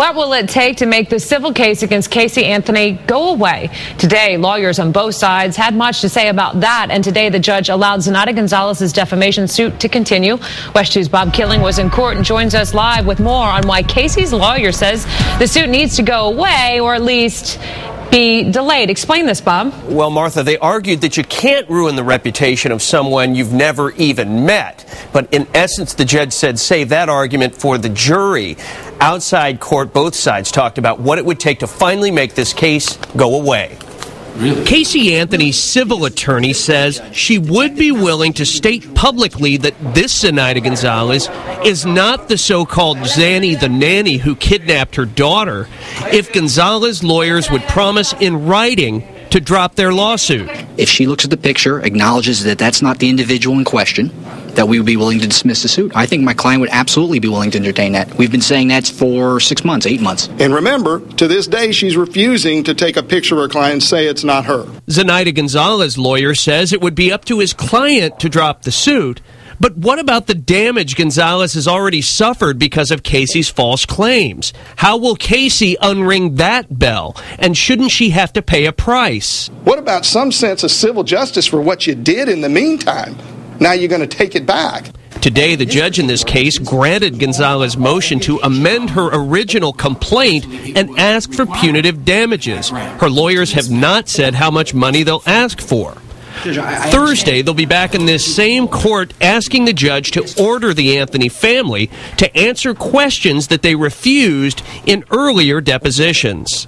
What will it take to make the civil case against Casey Anthony go away? Today, lawyers on both sides had much to say about that, and today the judge allowed Zenaida Gonzalez's defamation suit to continue. West 2's Bob Killing was in court and joins us live with more on why Casey's lawyer says the suit needs to go away, or at least be delayed. Explain this, Bob. Well, Martha, they argued that you can't ruin the reputation of someone you've never even met. But in essence, the judge said save that argument for the jury. Outside court, both sides talked about what it would take to finally make this case go away. Really? Casey Anthony's civil attorney says she would be willing to state publicly that this Zenaida Gonzalez is not the so-called Zanny the nanny who kidnapped her daughter if Gonzalez lawyers would promise in writing to drop their lawsuit. If she looks at the picture, acknowledges that that's not the individual in question, that we would be willing to dismiss the suit, I think my client would absolutely be willing to entertain that. We've been saying that for 6 months, 8 months. And remember, to this day, she's refusing to take a picture of her client and say it's not her. Zenaida Gonzalez's lawyer says it would be up to his client to drop the suit. But what about the damage Gonzalez has already suffered because of Casey's false claims? How will Casey unring that bell? And shouldn't she have to pay a price? What about some sense of civil justice for what you did in the meantime? Now you're going to take it back. Today, the judge in this case granted Gonzalez's motion to amend her original complaint and ask for punitive damages. Her lawyers have not said how much money they'll ask for. Thursday, they'll be back in this same court asking the judge to order the Anthony family to answer questions that they refused in earlier depositions.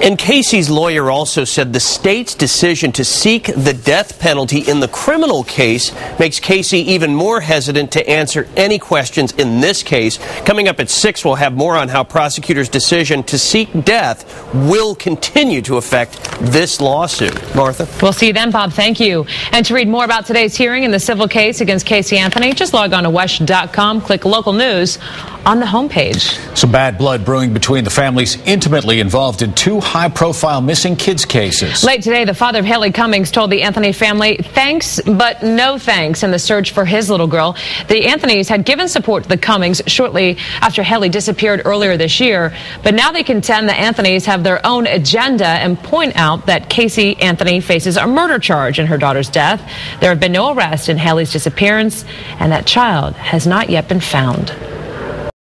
And Casey's lawyer also said the state's decision to seek the death penalty in the criminal case makes Casey even more hesitant to answer any questions in this case. Coming up at 6, we'll have more on how prosecutors' decision to seek death will continue to affect this lawsuit. Martha? We'll see you then, Bob. Thank you. And to read more about today's hearing in the civil case against Casey Anthony, just log on to WESH.com, click local news on the homepage. Some bad blood brewing between the families intimately involved in 2 high-profile missing kids cases. Late today, the father of Haley Cummings told the Anthony family thanks but no thanks in the search for his little girl. The Anthonys had given support to the Cummings shortly after Haley disappeared earlier this year, but now they contend the Anthonys have their own agenda and point out that Casey Anthony faces a murder charge in her daughter's death. There have been no arrests in Haley's disappearance, and that child has not yet been found.